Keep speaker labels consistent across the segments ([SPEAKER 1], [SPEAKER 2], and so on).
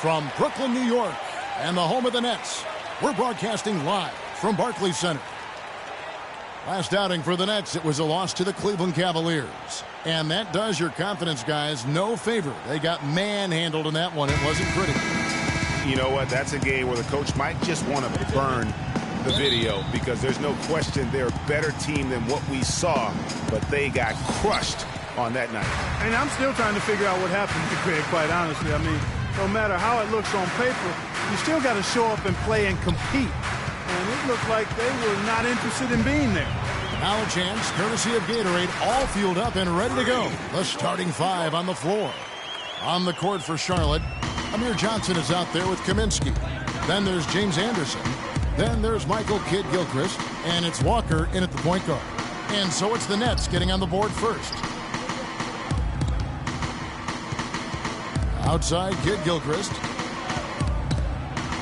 [SPEAKER 1] From Brooklyn, New York, and the home of the Nets, we're broadcasting live from Barclays Center. Last outing for the Nets, it was a loss to the Cleveland Cavaliers. And that does your confidence guys no favor. They got manhandled in that one. It wasn't pretty.
[SPEAKER 2] You know what? That's a game where the coach might just want to burn the video because there's no question they're a better team than what we saw, but they got crushed on that night.
[SPEAKER 3] And I'm still trying to figure out what happened to Craig, quite honestly. I mean, no matter how it looks on paper, you still got to show up and play and compete. And it looked like they were not interested in being there.
[SPEAKER 1] Now a chance, courtesy of Gatorade, all fueled up and ready to go. The starting five on the floor. On the court for Charlotte, Amir Johnson is out there with Kaminsky. Then there's James Anderson. Then there's Michael Kidd-Gilchrist. And it's Walker in at the point guard. And so it's the Nets getting on the board first. Outside, Kidd-Gilchrist.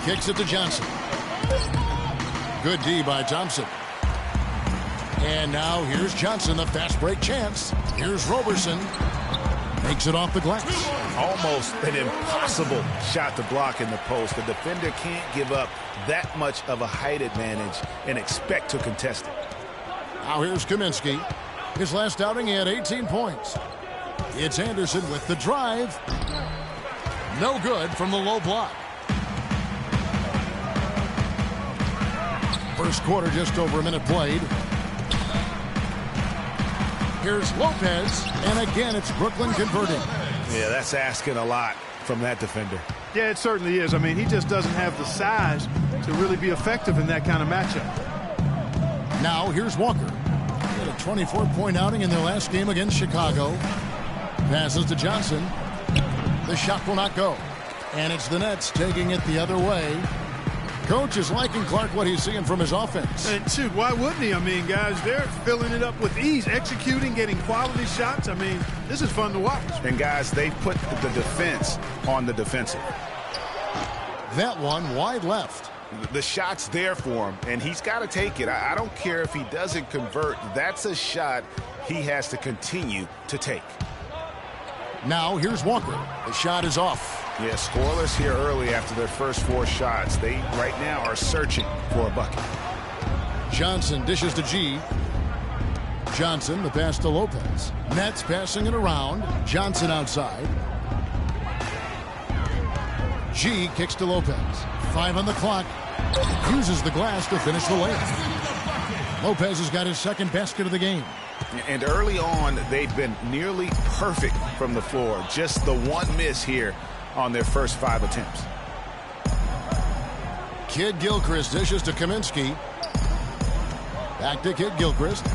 [SPEAKER 1] Kicks it to Johnson. Good D by Thompson. And now here's Johnson, the fast break chance. Here's Roberson. Makes it off the glass.
[SPEAKER 2] Almost an impossible shot to block in the post. The defender can't give up that much of a height advantage and expect to contest it.
[SPEAKER 1] Now here's Kaminsky. His last outing, he had 18 points. It's Anderson with the drive. No good from the low block. First quarter, just over a minute played. Here's Lopez, and again, it's Brooklyn converting.
[SPEAKER 2] Yeah, that's asking a lot from that defender.
[SPEAKER 3] Yeah, it certainly is. I mean, he just doesn't have the size to really be effective in that kind of matchup.
[SPEAKER 1] Now, here's Walker. He had a 24-point outing in their last game against Chicago. Passes to Johnson. The shot will not go. And it's the Nets taking it the other way. Coach is liking Clark what he's seeing from his offense.
[SPEAKER 3] And shoot, why wouldn't he? I mean, guys, they're filling it up with ease, executing, getting quality shots. I mean, this is fun to watch.
[SPEAKER 2] And guys, they put the defense on the defensive.
[SPEAKER 1] That one wide left.
[SPEAKER 2] The shot's there for him, and he's got to take it. I don't care if he doesn't convert. That's a shot he has to continue to take.
[SPEAKER 1] Now here's Walker. The shot is off.
[SPEAKER 2] Yeah, scoreless here early after their first four shots. They right now are searching for a bucket.
[SPEAKER 1] Johnson dishes to G. Johnson, the pass to Lopez. Nets passing it around. Johnson outside. G kicks to Lopez. 5 on the clock. Uses the glass to finish the layup. Lopez has got his second basket of the game.
[SPEAKER 2] And early on, they've been nearly perfect from the floor. Just the one miss here on their first 5 attempts.
[SPEAKER 1] Kidd-Gilchrist dishes to Kaminsky. Back to Kidd-Gilchrist.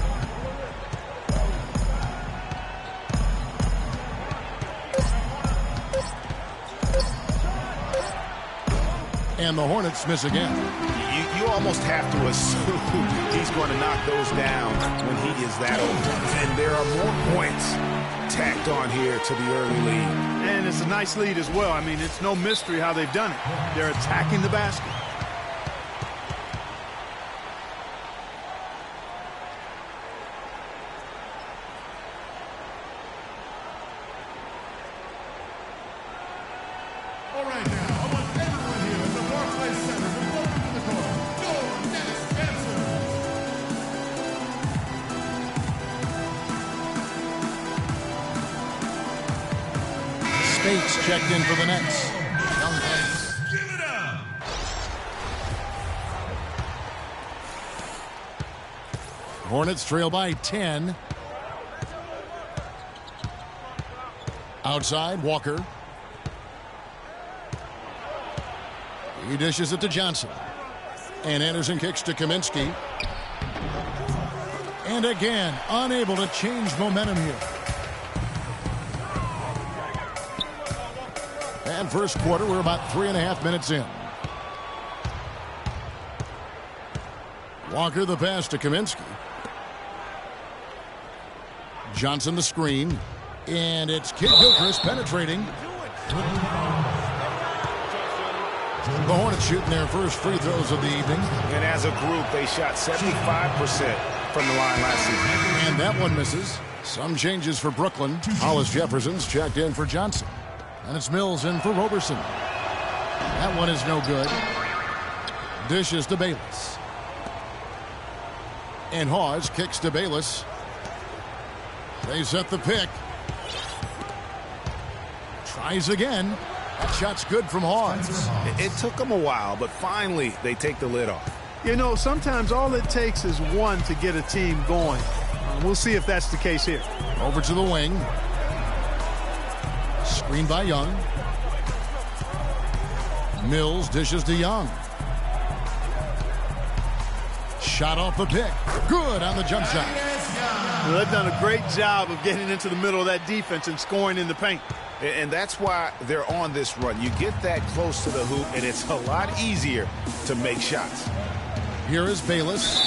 [SPEAKER 1] And the Hornets miss again.
[SPEAKER 2] You almost have to assume he's going to knock those down when he is that open. And there are more points tacked on here to the early lead.
[SPEAKER 3] And it's a nice lead as well. I mean, it's no mystery how they've done it. They're attacking the basket.
[SPEAKER 4] All right, now, I want everyone here at the Barclays Center to welcome to the court, your Nets answer.
[SPEAKER 1] Spates checked in for the Nets.
[SPEAKER 4] Give it up.
[SPEAKER 1] Hornets trail by 10. Outside, Walker. He dishes it to Johnson. And Anderson kicks to Kaminsky. And again, unable to change momentum here. And first quarter, we're about 3.5 minutes in. Walker the pass to Kaminsky. Johnson the screen. And it's Kidd-Gilchrist penetrating. The Hornets shooting their first free throws of the evening.
[SPEAKER 2] And as a group, they shot 75% from the line last season.
[SPEAKER 1] And that one misses. Some changes for Brooklyn. Hollis Jefferson's checked in for Johnson. And it's Mills in for Roberson. That one is no good. Dishes to Bayless. And Hawes kicks to Bayless. They set the pick. Tries again. That shot's good from Hawes.
[SPEAKER 2] It took them a while, but finally they take the lid off.
[SPEAKER 3] You know, sometimes all it takes is one to get a team going. We'll see if that's the case here.
[SPEAKER 1] Over to the wing. Screen by Young. Mills dishes to Young. Shot off the pick. Good on the jump shot.
[SPEAKER 3] Well, they've done a great job of getting into the middle of that defense and scoring in the paint.
[SPEAKER 2] And that's why they're on this run. You get that close to the hoop, and it's a lot easier to make shots.
[SPEAKER 1] Here is Bayless.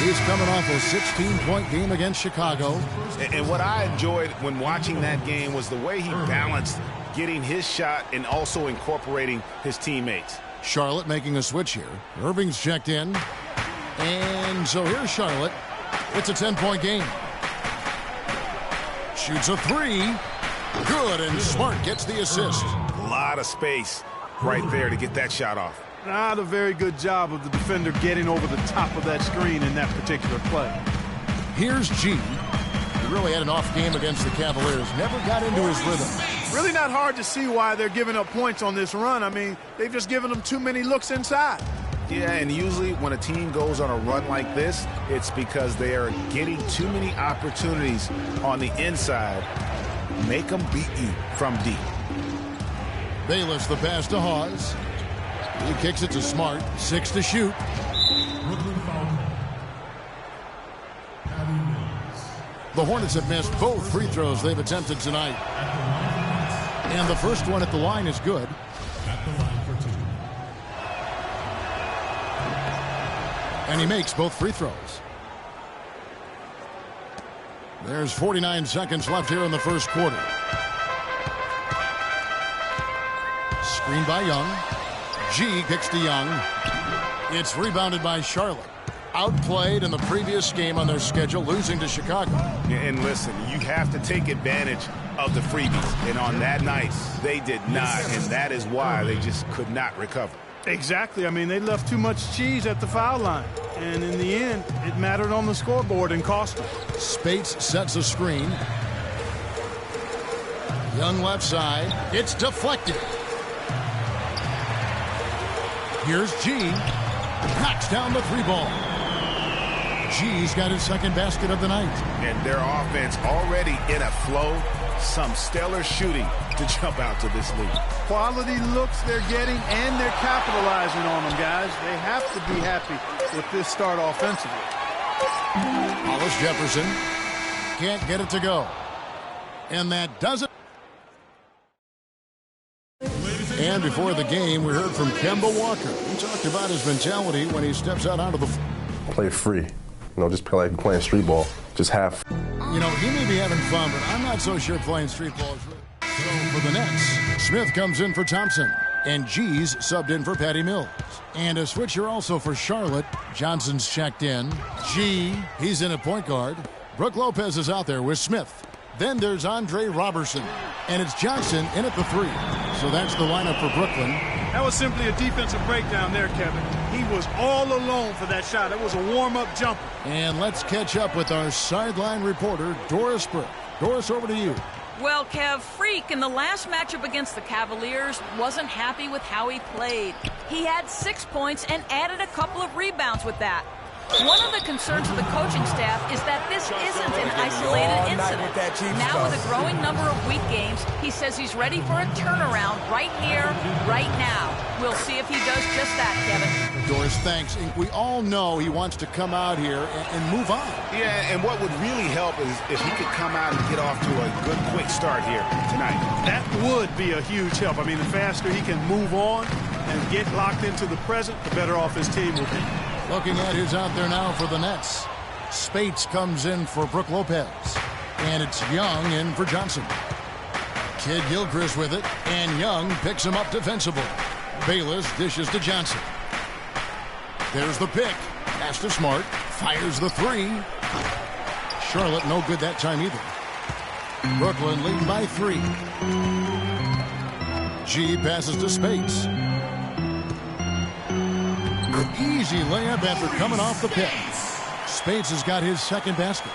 [SPEAKER 1] He's coming off a 16-point game against Chicago.
[SPEAKER 2] And what I enjoyed when watching that game was the way he balanced getting his shot and also incorporating his teammates.
[SPEAKER 1] Charlotte making a switch here. Irving's checked in. And so here's Charlotte. It's a 10-point game. Shoots a three. Good, and Smart gets the assist.
[SPEAKER 2] A lot of space right there to get that shot off.
[SPEAKER 3] Not a very good job of the defender getting over the top of that screen in that particular play.
[SPEAKER 1] Here's G. He really had an off game against the Cavaliers. Never got into his rhythm.
[SPEAKER 3] Really not hard to see why they're giving up points on this run. I mean, they've just given them too many looks inside.
[SPEAKER 2] Yeah, and usually when a team goes on a run like this, it's because they are getting too many opportunities on the inside. Make them beat you from deep.
[SPEAKER 1] Bayless the pass to Hawes. He kicks it to Smart. 6 to shoot. The Hornets have missed both free throws they've attempted tonight. And the first one at the line is good. And he makes both free throws. There's 49 seconds left here in the first quarter. Screen by Young. G kicks to Young. It's rebounded by Charlotte. Outplayed in the previous game on their schedule, losing to Chicago.
[SPEAKER 2] And listen, you have to take advantage of the freebies. And on that night, they did not. And that is why they just could not recover.
[SPEAKER 3] Exactly. I mean, they left too much cheese at the foul line. And in the end, it mattered on the scoreboard and cost them.
[SPEAKER 1] Spates sets a screen. Young left side. It's deflected. Here's G. Knocks down the three ball. G's got his second basket of the night.
[SPEAKER 2] And their offense already in a flow. Some stellar shooting to jump out to this lead.
[SPEAKER 3] Quality looks they're getting, and they're capitalizing on them, guys. They have to be happy with this start offensively.
[SPEAKER 1] Hollis Jefferson can't get it to go. And that does it. And before the game, we heard from Kemba Walker. He talked about his mentality when he steps out onto the floor.
[SPEAKER 5] Play free. You know, just play like playing street ball. Just have.
[SPEAKER 1] You know, he may be having fun, but I'm not so sure playing street ball is really. So for the Nets, Smith comes in for Thompson. And G's subbed in for Patty Mills. And a switcher also for Charlotte. Johnson's checked in. G, he's in at point guard. Brook Lopez is out there with Smith. Then there's Andre Robertson. And it's Johnson in at the three. So that's the lineup for Brooklyn.
[SPEAKER 3] That was simply a defensive breakdown there, Kevin. He was all alone for that shot. It was a warm-up jumper.
[SPEAKER 1] And let's catch up with our sideline reporter, Doris Burke. Doris, over to you.
[SPEAKER 6] Well, Kev, Freak in the last matchup against the Cavaliers wasn't happy with how he played. He had 6 points and added a couple of rebounds with that. One of the concerns of the coaching staff is that this isn't an isolated incident. Now with a growing number of week games, he says he's ready for a turnaround right here, right now. We'll see if he does just that, Kevin.
[SPEAKER 1] Doris, thanks. And we all know he wants to come out here and move on.
[SPEAKER 2] Yeah, and what would really help is if he could come out and get off to a good, quick start here tonight.
[SPEAKER 3] That would be a huge help. I mean, the faster he can move on and get locked into the present, the better off his team will be.
[SPEAKER 1] Looking at who's out there now for the Nets. Spates comes in for Brook Lopez. And it's Young in for Johnson. Kid Gilchrist with it. And Young picks him up defensively. Bayless dishes to Johnson. There's the pick. Pass to Smart. Fires the three. Charlotte no good that time either. Brooklyn leading by 3. G passes to Spates. Easy layup after coming off the pick. Speights has got his second basket.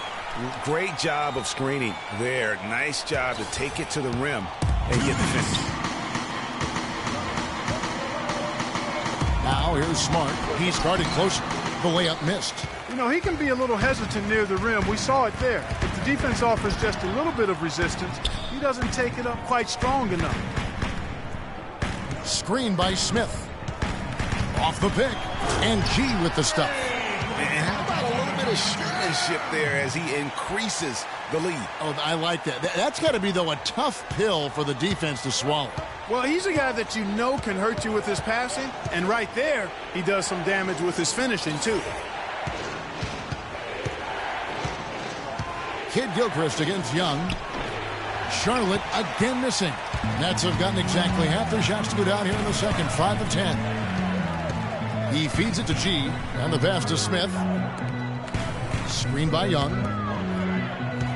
[SPEAKER 2] Great job of screening there. Nice job to take it to the rim and get the finish.
[SPEAKER 1] Now here's Smart. He's guarded closer. The layup missed.
[SPEAKER 3] You know, he can be a little hesitant near the rim. We saw it there. If the defense offers just a little bit of resistance, he doesn't take it up quite strong enough.
[SPEAKER 1] Screen by Smith. Off the pick. And G with the stuff.
[SPEAKER 2] And how about a little bit of showmanship there as he increases the lead?
[SPEAKER 1] Oh, I like that. That's got to be, though, a tough pill for the defense to swallow.
[SPEAKER 3] Well, he's a guy that you know can hurt you with his passing, and right there, he does some damage with his finishing, too.
[SPEAKER 1] Kid Gilchrist against Young. Charlotte again missing. Nets have gotten exactly half their shots to go down here in the second, 5 of 10. He feeds it to G, and the pass to Smith. Screen by Young.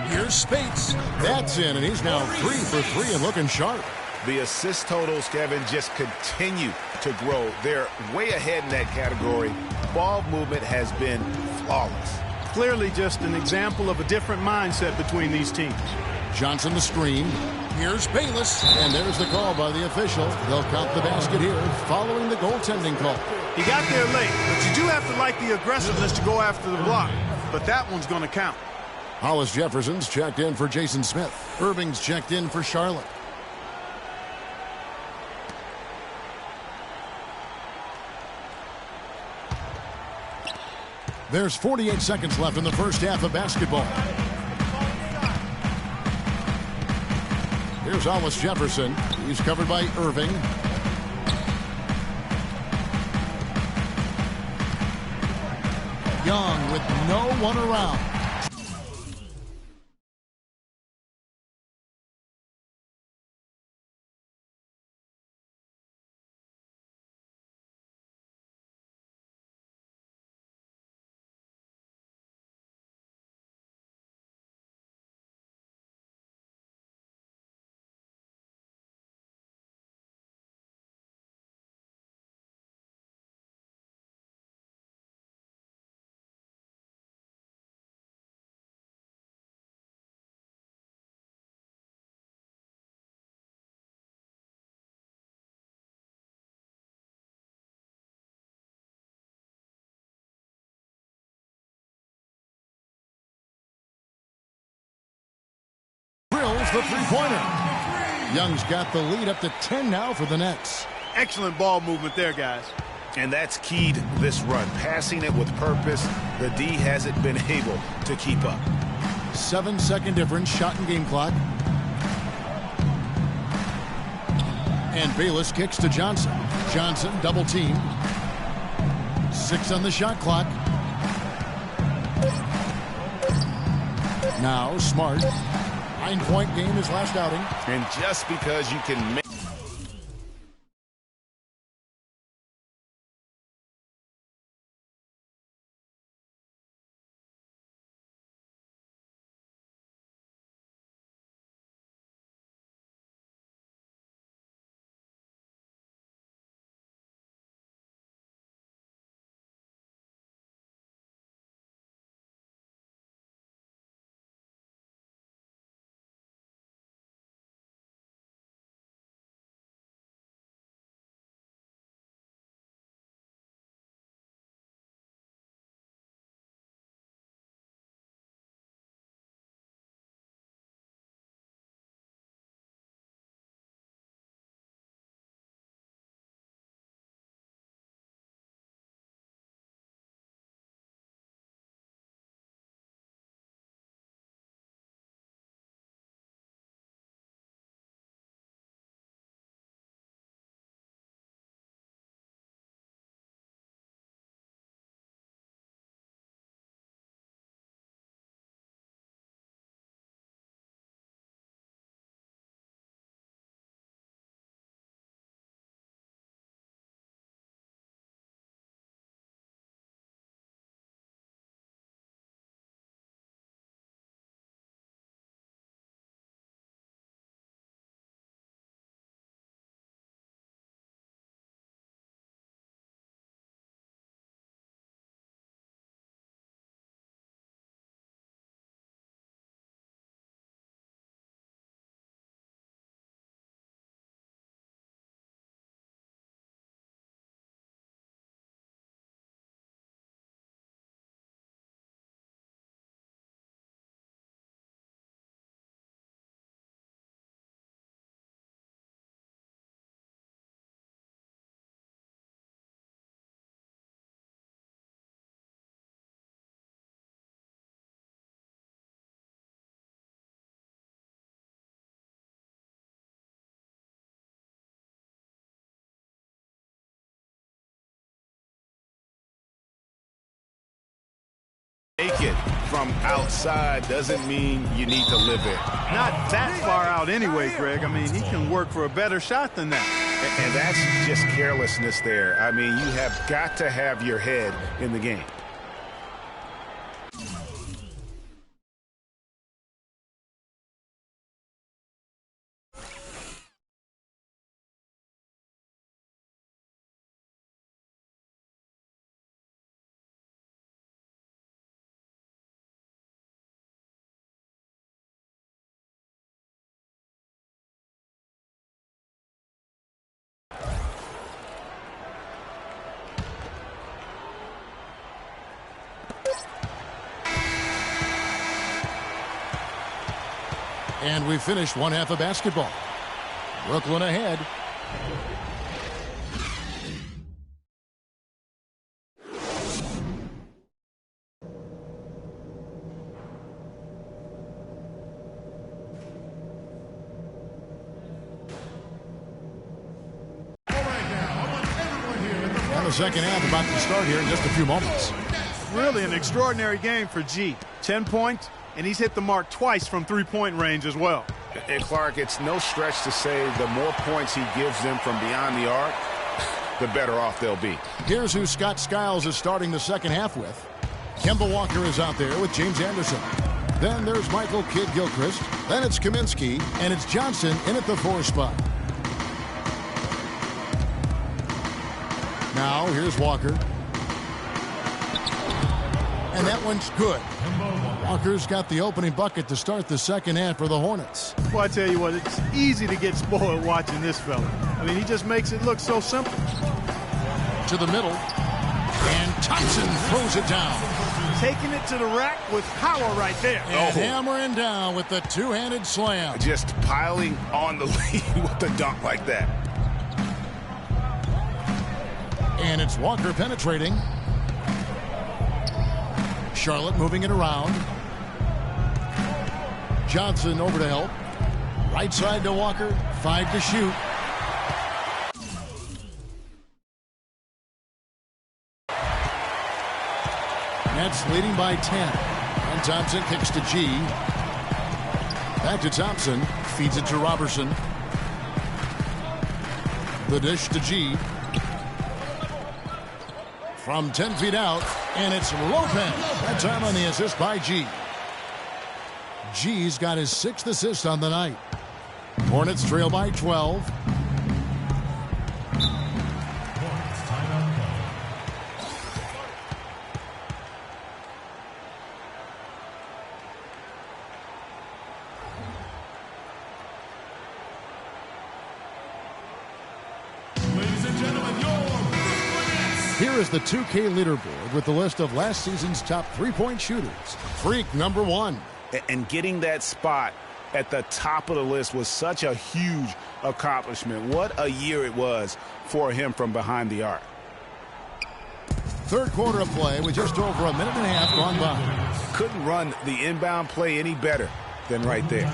[SPEAKER 1] Here's Speights. That's in, and he's now 3 for 3 and looking sharp.
[SPEAKER 2] The assist totals, Kevin, just continue to grow. They're way ahead in that category. Ball movement has been flawless.
[SPEAKER 3] Clearly just an example of a different mindset between these teams.
[SPEAKER 1] Johnson the screen. Here's Bayless. And there's the call by the official. They'll count the basket here following the goaltending call.
[SPEAKER 3] He got there late, but you do have to like the aggressiveness to go after the block. But that one's going to count.
[SPEAKER 1] Hollis Jefferson's checked in for Jason Smith. Irving's checked in for Charlotte. There's 48 seconds left in the first half of basketball. Here's Hollis Jefferson. He's covered by Irving. Young with no one around. The three-pointer. Young's got the lead up to 10 now for the Nets.
[SPEAKER 3] Excellent ball movement there, guys.
[SPEAKER 2] And that's keyed this run. Passing it with purpose. The D hasn't been able to keep up.
[SPEAKER 1] 7-second difference, shot and game clock. And Bayless kicks to Johnson. Johnson double team. 6 on the shot clock. Now Smart. 9-point game his last outing.
[SPEAKER 2] And just because you can make Make it from outside doesn't mean you need to live it.
[SPEAKER 3] Not that far out anyway, Greg. I mean, he can work for a better shot than that.
[SPEAKER 2] And that's just carelessness there. I mean, you have got to have your head in the game.
[SPEAKER 1] And we finished one half of basketball. Brooklyn ahead. And the second half about to start here in just a few moments.
[SPEAKER 3] Really an extraordinary game for G. 10 points. And he's hit the mark twice from three-point range as well.
[SPEAKER 2] And Clark, it's no stretch to say the more points he gives them from beyond the arc, the better off they'll be.
[SPEAKER 1] Here's who Scott Skiles is starting the second half with. Kemba Walker is out there with James Anderson. Then there's Michael Kidd-Gilchrist. Then it's Kaminsky, and it's Johnson in at the 4 spot. Now here's Walker. And that one's good. Walker's got the opening bucket to start the second half for the Hornets.
[SPEAKER 3] Well, I tell you what, it's easy to get spoiled watching this fella. I mean, he just makes it look so simple.
[SPEAKER 1] To the middle. And Thompson throws it down.
[SPEAKER 3] Taking it to the rack with power right there.
[SPEAKER 1] And hammering down with the two-handed slam.
[SPEAKER 2] Just piling on the lead with a dunk like that.
[SPEAKER 1] And it's Walker penetrating. Charlotte moving it around. Johnson over to help. Right side to Walker. 5 to shoot. Nets leading by 10. And Thompson kicks to G. Back to Thompson. Feeds it to Robertson. The dish to G. From 10 feet out. And it's Lopez. That time on the assist by G. G's got his 6th assist on the night. Hornets trail by 12.
[SPEAKER 4] Ladies and gentlemen, your
[SPEAKER 1] Here is the 2K leaderboard with the list of last season's top three-point shooters. Freak number 1.
[SPEAKER 2] And getting that spot at the top of the list was such a huge accomplishment. What a year it was for him from behind the arc.
[SPEAKER 1] Third quarter of play with just over a minute and a half gone by.
[SPEAKER 2] Couldn't run the inbound play any better than right there.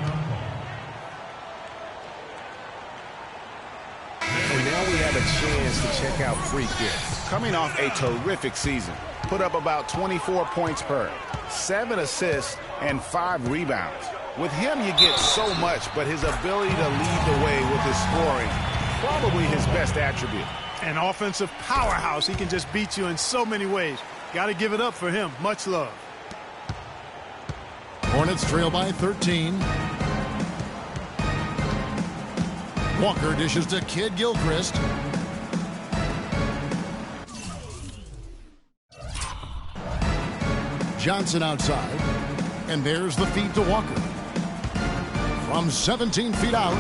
[SPEAKER 2] And now we have a chance to check out Freak here. Coming off a terrific season. Put up about 24 points per, 7 assists, and 5 rebounds. With him, you get so much, but his ability to lead the way with his scoring, probably his best attribute.
[SPEAKER 3] An offensive powerhouse. He can just beat you in so many ways. Got to give it up for him. Much love.
[SPEAKER 1] Hornets trail by 13. Walker dishes to Kidd-Gilchrist. Johnson outside. And there's the feed to Walker. From 17 feet out.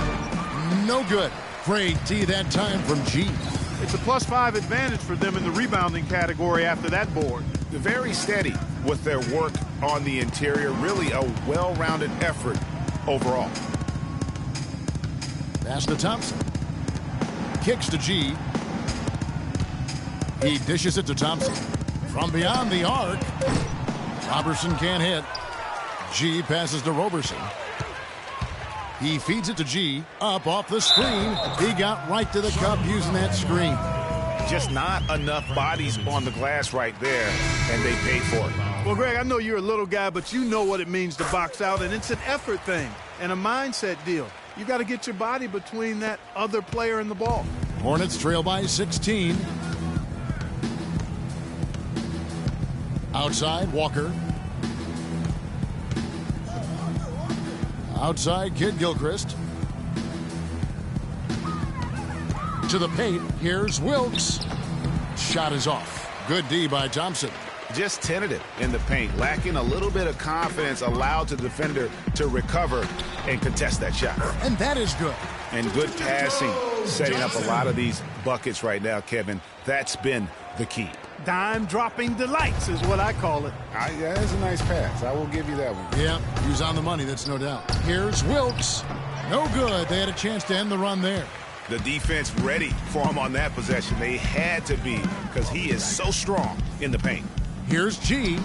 [SPEAKER 1] No good. Great D that time from G.
[SPEAKER 3] It's a +5 advantage for them in the rebounding category after that board.
[SPEAKER 2] They're very steady with their work on the interior. Really a well-rounded effort overall.
[SPEAKER 1] Pass to Thompson. Kicks to G. He dishes it to Thompson. From beyond the arc. Robertson can't hit. G passes to Robertson. He feeds it to G. Up off the screen. He got right to the cup using that screen.
[SPEAKER 2] Just not enough bodies on the glass right there, and they paid for it.
[SPEAKER 3] Well, Greg, I know you're a little guy, but you know what it means to box out, and it's an effort thing and a mindset deal. You got to get your body between that other player and the ball.
[SPEAKER 1] Hornets trail by 16. Outside, Walker. Outside, Kid Gilchrist. To the paint, here's Wilkes. Shot is off. Good D by Thompson.
[SPEAKER 2] Just tentative in the paint, lacking a little bit of confidence, allowed the defender to recover and contest that shot.
[SPEAKER 1] And that is good.
[SPEAKER 2] And good passing, setting up a lot of these buckets right now, Kevin. That's been the key.
[SPEAKER 3] Dime-dropping delights is what I call it.
[SPEAKER 2] That is a nice pass. I will give you that one.
[SPEAKER 1] Yeah, he was on the money, that's no doubt. Here's Wilkes. No good. They had a chance to end the run there.
[SPEAKER 2] The defense ready for him on that possession. They had to be, because he is so strong in the paint.
[SPEAKER 1] Here's G.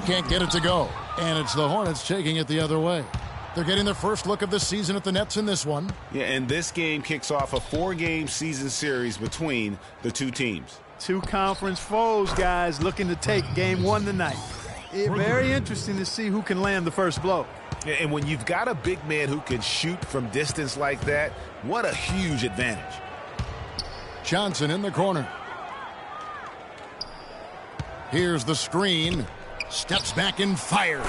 [SPEAKER 1] Can't get it to go. And it's the Hornets taking it the other way. They're getting their first look of the season at the Nets in this one.
[SPEAKER 2] Yeah, and this game kicks off a 4-game season series between the two teams.
[SPEAKER 3] Two conference foes, guys, looking to take game one tonight. Very interesting to see who can land the first blow.
[SPEAKER 2] And when you've got a big man who can shoot from distance like that, what a huge advantage.
[SPEAKER 1] Johnson in the corner. Here's the screen. Steps back and fires.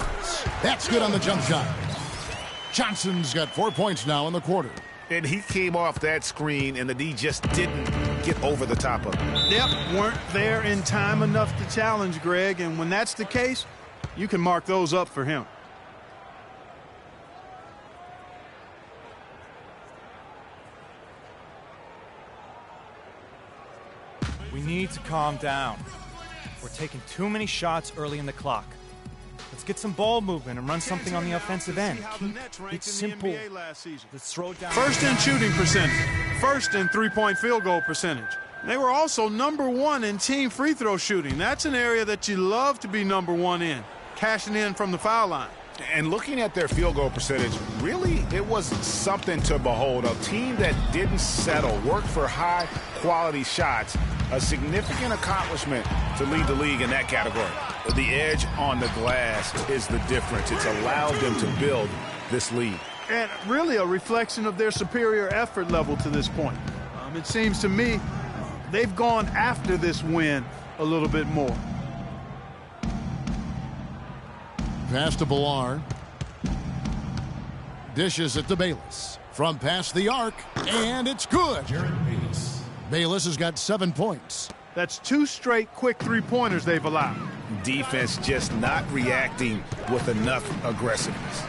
[SPEAKER 1] That's good on the jump shot. Johnson's got 4 points now in the quarter.
[SPEAKER 2] And he came off that screen, and the D just didn't get over the top of it.
[SPEAKER 3] Yep, weren't there in time enough to challenge Greg, and when that's the case, you can mark those up for him.
[SPEAKER 7] We need to calm down. We're taking too many shots early in the clock. Let's get some ball movement and run something on the offensive end. Keep it simple. Let's throw it down.
[SPEAKER 3] First in shooting percentage. First in three-point field goal percentage. They were also #1 in team free throw shooting. That's an area that you love to be #1 in. Cashing in from the foul line.
[SPEAKER 2] And looking at their field goal percentage, really, it was something to behold. A team that didn't settle, worked for high-quality shots, a significant accomplishment to lead the league in that category. The edge on the glass is the difference. It's allowed them to build this lead.
[SPEAKER 3] And really a reflection of their superior effort level to this point. It seems to me they've gone after this win a little bit more.
[SPEAKER 1] Pass to Ballard. Dishes it to Bayless. From past the arc, and it's good. Bayless has got 7 points.
[SPEAKER 3] That's 2 straight quick three-pointers they've allowed.
[SPEAKER 2] Defense just not reacting with enough aggressiveness.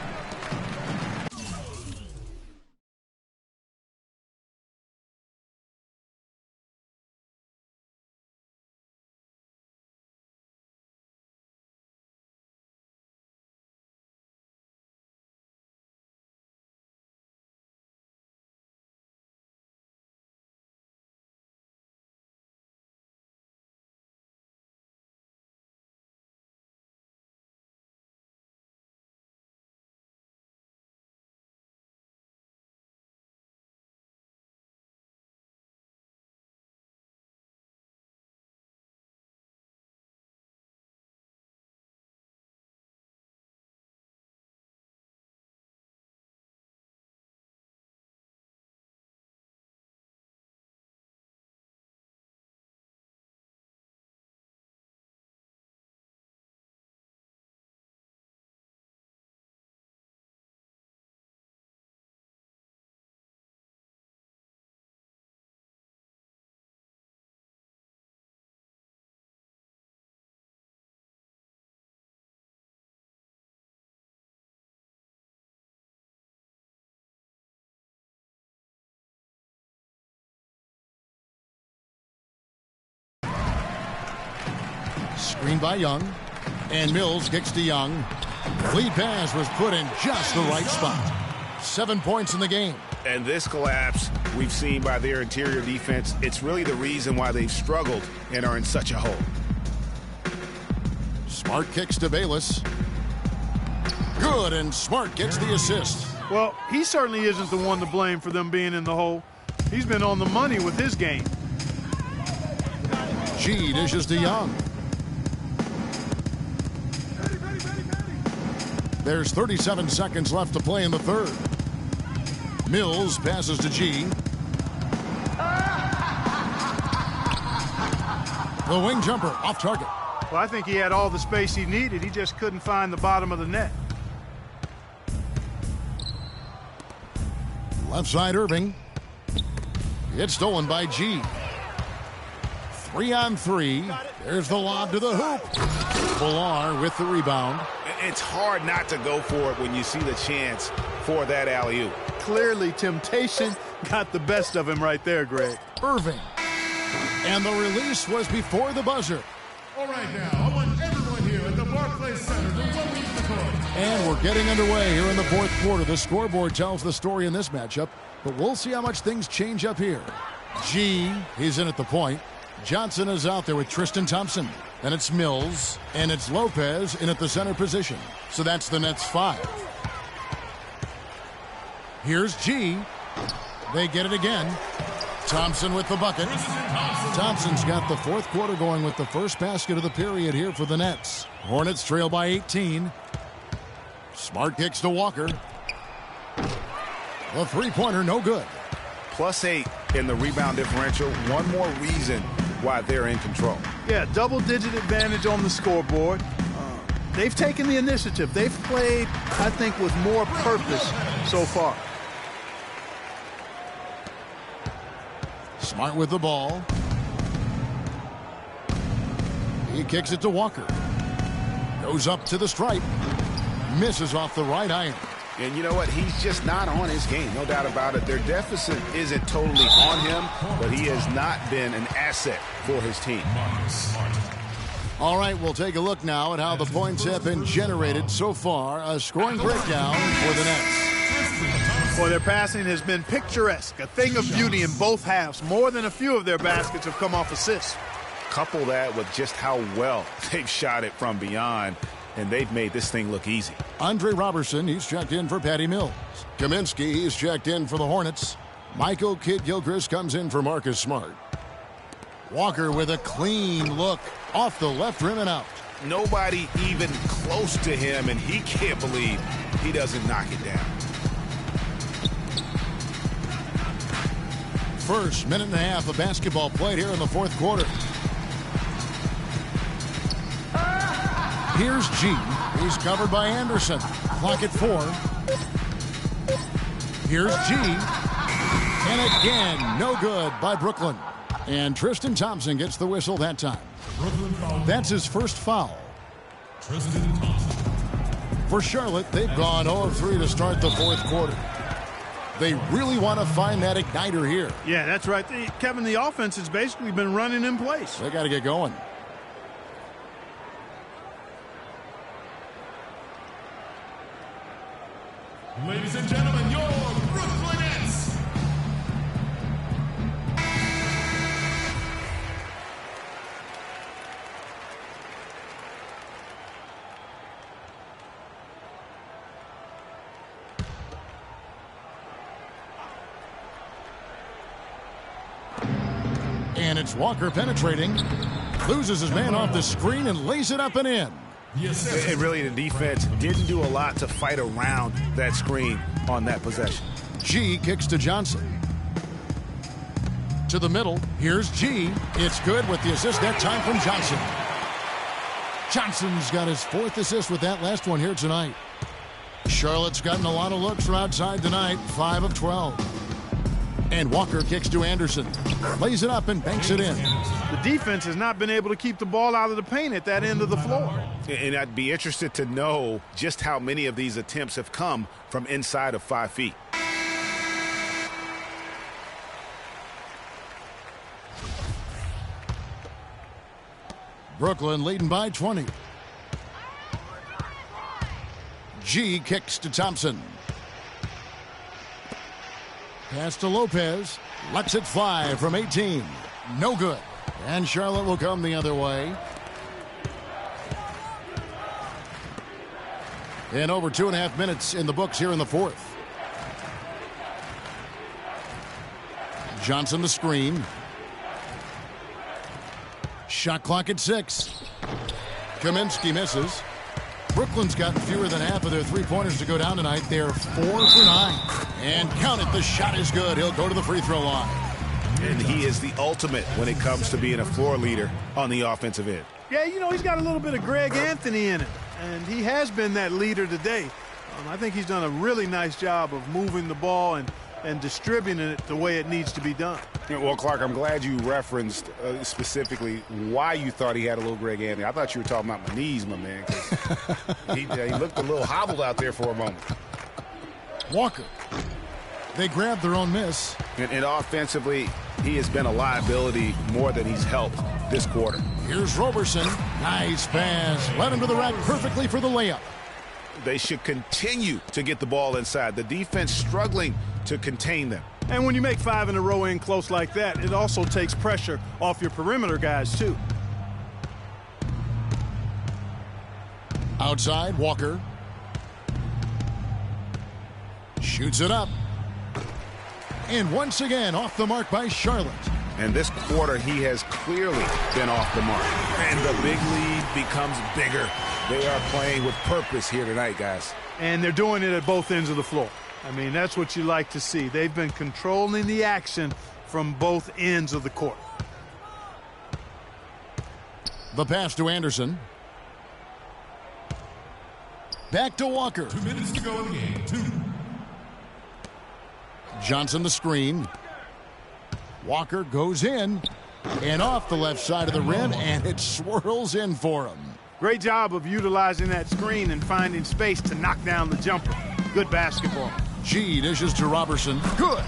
[SPEAKER 1] Screen by Young. And Mills kicks to Young. Lead pass was put in just the right spot. 7 points in the game.
[SPEAKER 2] And this collapse we've seen by their interior defense, it's really the reason why they've struggled and are in such a hole.
[SPEAKER 1] Smart kicks to Bayless. Good, and Smart gets the assist.
[SPEAKER 3] Well, he certainly isn't the one to blame for them being in the hole. He's been on the money with his game.
[SPEAKER 1] G dishes to Young. There's 37 seconds left to play in the third. Mills passes to G. The wing jumper off target.
[SPEAKER 3] Well, I think he had all the space he needed. He just couldn't find the bottom of the net.
[SPEAKER 1] Left side Irving. It's stolen by G. 3-on-3. There's the lob to the hoop. Villar with the rebound.
[SPEAKER 2] It's hard not to go for it when you see the chance for that alley-oop.
[SPEAKER 3] Clearly, temptation got the best of him right there, Greg.
[SPEAKER 1] Irving. And the release was before the buzzer.
[SPEAKER 4] All right, now, I want everyone here at the Barclays Center to welcome to the court.
[SPEAKER 1] And we're getting underway here in the fourth quarter. The scoreboard tells the story in this matchup, but we'll see how much things change up here. G, he's in at the point. Johnson is out there with Tristan Thompson. And it's Mills, and it's Lopez in at the center position. So that's the Nets 5. Here's G. They get it again. Thompson with the bucket. Thompson's got the fourth quarter going with the first basket of the period here for the Nets. Hornets trail by 18. Smart kicks to Walker. The three-pointer, no good.
[SPEAKER 2] +8 in the rebound differential. One more reason why they're in control.
[SPEAKER 3] Yeah, double-digit advantage on the scoreboard. They've taken the initiative. They've played, I think, with more purpose so far.
[SPEAKER 1] Smart with the ball. He kicks it to Walker. Goes up to the stripe. Misses off the right iron.
[SPEAKER 2] And you know what? He's just not on his game. No doubt about it. Their deficit isn't totally on him, but he has not been an asset for his team.
[SPEAKER 1] All right, we'll take a look now at how the points have been generated so far. A scoring breakdown for the Nets.
[SPEAKER 3] Well, their passing has been picturesque, a thing of beauty in both halves. More than a few of their baskets have come off assists.
[SPEAKER 2] Couple that with just how well they've shot it from beyond, and they've made this thing look easy.
[SPEAKER 1] Andre Robertson, he's checked in for Patty Mills. Kaminsky, he's checked in for the Hornets. Michael Kidd-Gilchrist comes in for Marcus Smart. Walker with a clean look off the left rim and out.
[SPEAKER 2] Nobody even close to him, and he can't believe he doesn't knock it down.
[SPEAKER 1] First minute and a half of basketball played here in the fourth quarter. Here's G. He's covered by Anderson. Clock at 4. Here's G. And again, no good by Brooklyn. And Tristan Thompson gets the whistle that time. That's his first foul.
[SPEAKER 4] Tristan Thompson.
[SPEAKER 1] For Charlotte, they've gone 0 of 3 to start the fourth quarter. They really want to find that igniter here.
[SPEAKER 3] Yeah, that's right. Kevin, the offense has basically been running in place.
[SPEAKER 1] They got to get going.
[SPEAKER 4] Ladies and gentlemen, your Brooklyn Nets.
[SPEAKER 1] And it's Walker penetrating. Loses his man off the screen and lays it up and in.
[SPEAKER 4] Yes, sir.
[SPEAKER 2] And really, the defense didn't do a lot to fight around that screen on that possession.
[SPEAKER 1] G kicks to Johnson. To the middle. Here's G. It's good with the assist that time from Johnson. Johnson's got his fourth assist with that last one here tonight. Charlotte's gotten a lot of looks from outside tonight. 5 of 12. And Walker kicks to Anderson. Lays it up and banks it in.
[SPEAKER 3] The defense has not been able to keep the ball out of the paint at that end of the floor.
[SPEAKER 2] And I'd be interested to know just how many of these attempts have come from inside of 5 feet.
[SPEAKER 1] Brooklyn leading by 20. G kicks to Thompson. Pass to Lopez. Lets it fly from 18. No good. And Charlotte will come the other way. And over 2.5 minutes in the books here in the fourth. Johnson the screen. Shot clock at 6. Kaminsky misses. Brooklyn's gotten fewer than half of their three-pointers to go down tonight. They're 4 for 9. And count it, the shot is good. He'll go to the free throw line.
[SPEAKER 2] And he is the ultimate when it comes to being a floor leader on the offensive end.
[SPEAKER 3] Yeah, you know, he's got a little bit of Greg Anthony in him, and he has been that leader today. I think he's done a really nice job of moving the ball and distributing it the way it needs to be done.
[SPEAKER 2] Well, Clark, I'm glad you referenced specifically why you thought he had a little Greg Anthony. I thought you were talking about my knees, my man. 'Cause he looked a little hobbled out there for a moment.
[SPEAKER 1] Walker. They grabbed their own miss.
[SPEAKER 2] And offensively, he has been a liability more than he's helped this quarter.
[SPEAKER 1] Here's Roberson. Nice pass. Led him to the rack perfectly for the layup.
[SPEAKER 2] They should continue to get the ball inside. The defense struggling to contain them.
[SPEAKER 3] And when you make 5 in a row in close like that, it also takes pressure off your perimeter guys, too.
[SPEAKER 1] Outside, Walker. Shoots it up. And once again, off the mark by Charlotte.
[SPEAKER 2] And this quarter, he has clearly been off the mark. And the big lead becomes bigger. They are playing with purpose here tonight, guys.
[SPEAKER 3] And they're doing it at both ends of the floor. I mean, that's what you like to see. They've been controlling the action from both ends of the court.
[SPEAKER 1] The pass to Anderson. Back to Walker.
[SPEAKER 4] 2 minutes to go in the game. 2.
[SPEAKER 1] Johnson the screen. Walker goes in and off the left side of the rim, and it swirls in for him.
[SPEAKER 3] Great job of utilizing that screen and finding space to knock down the jumper. Good basketball.
[SPEAKER 1] G dishes to Roberson. Good.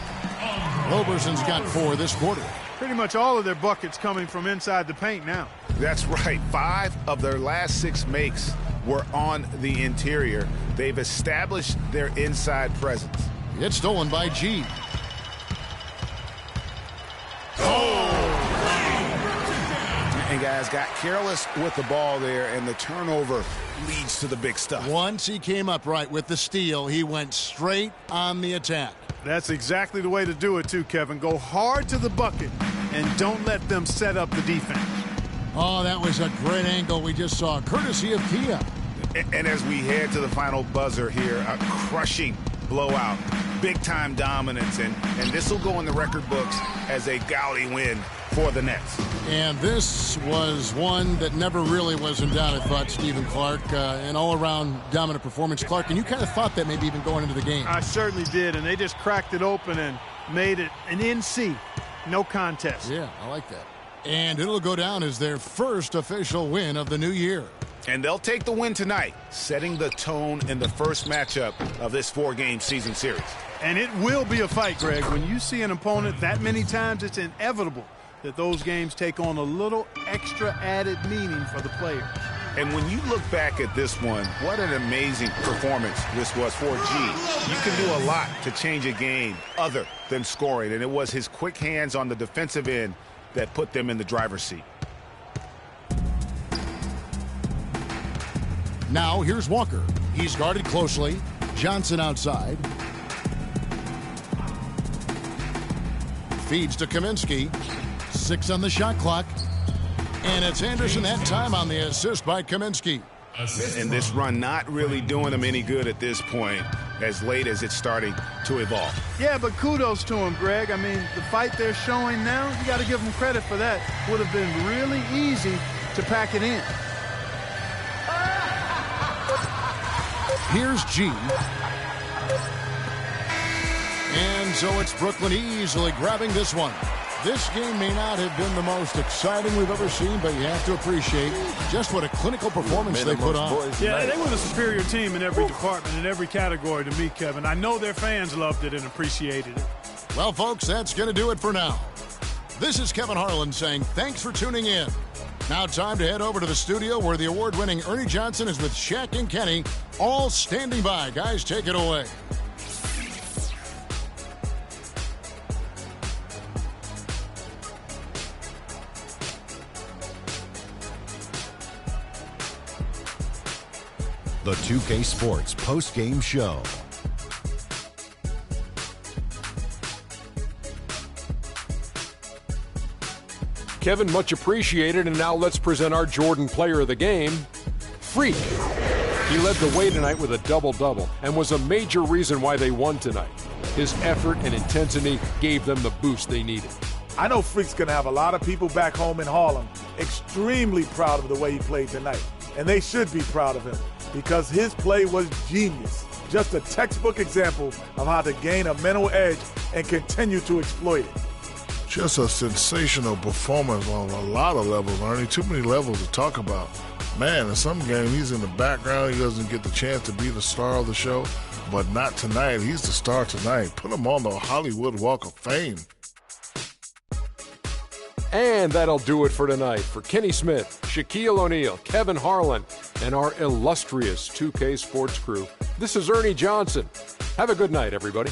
[SPEAKER 1] Roberson's got 4 this quarter.
[SPEAKER 3] Pretty much all of their buckets coming from inside the paint now.
[SPEAKER 2] That's right. 5 of their last 6 makes were on the interior. They've established their inside presence.
[SPEAKER 1] It's stolen by G.
[SPEAKER 2] And guys got careless with the ball there, and the turnover leads to the big stuff.
[SPEAKER 1] Once he came up right with the steal, he went straight on the attack.
[SPEAKER 3] That's exactly the way to do it too, Kevin. Go hard to the bucket and don't let them set up the defense.
[SPEAKER 1] Oh, that was a great angle we just saw, courtesy of Kia.
[SPEAKER 2] And as we head to the final buzzer here, a crushing blowout, big-time dominance, and this will go in the record books as a gaudy win for the Nets.
[SPEAKER 1] And this was one that never really was in doubt, I thought, Stephen Clark. An all-around dominant performance. Clark, and you kind of thought that maybe even going into the game.
[SPEAKER 3] I certainly did, and they just cracked it open and made it an NC. No contest.
[SPEAKER 1] Yeah, I like that. And it'll go down as their first official win of the new year.
[SPEAKER 2] And they'll take the win tonight, setting the tone in the first matchup of this 4-game season series.
[SPEAKER 3] And it will be a fight, Greg. When you see an opponent that many times, it's inevitable that those games take on a little extra added meaning for the players.
[SPEAKER 2] And when you look back at this one, what an amazing performance this was for G. You can do a lot to change a game other than scoring, and it was his quick hands on the defensive end that put them in the driver's seat.
[SPEAKER 1] Now here's Walker. He's guarded closely. Johnson outside. Feeds to Kaminsky. 6 on the shot clock. And it's Anderson that time on the assist by Kaminsky.
[SPEAKER 2] And this run not really doing them any good at this point, as late as it's starting to evolve.
[SPEAKER 3] Yeah, but kudos to him, Greg. I mean, the fight they're showing now, you got to give them credit for that. Would have been really easy to pack it in.
[SPEAKER 1] Here's G. And so it's Brooklyn easily grabbing this one. This game may not have been the most exciting we've ever seen, but you have to appreciate just what a clinical performance they put on.
[SPEAKER 3] Yeah, they were the superior team in every department, in every category to me, Kevin. I know their fans loved it and appreciated it.
[SPEAKER 1] Well, folks, that's going to do it for now. This is Kevin Harlan saying thanks for tuning in. Now time to head over to the studio where the award-winning Ernie Johnson is with Shaq and Kenny, all standing by. Guys, take it away.
[SPEAKER 8] The 2K Sports post-game show.
[SPEAKER 9] Kevin, much appreciated, and now let's present our Jordan Player of the Game, Freak. He led the way tonight with a double-double and was a major reason why they won tonight. His effort and intensity gave them the boost they needed.
[SPEAKER 10] I know Freak's going to have a lot of people back home in Harlem extremely proud of the way he played tonight. And they should be proud of him because his play was genius. Just a textbook example of how to gain a mental edge and continue to exploit it.
[SPEAKER 11] Just a sensational performance on a lot of levels, Ernie. Too many levels to talk about. Man, in some game, he's in the background. He doesn't get the chance to be the star of the show. But not tonight. He's the star tonight. Put him on the Hollywood Walk of Fame.
[SPEAKER 9] And that'll do it for tonight. For Kenny Smith, Shaquille O'Neal, Kevin Harlan, and our illustrious 2K Sports crew, this is Ernie Johnson. Have a good night, everybody.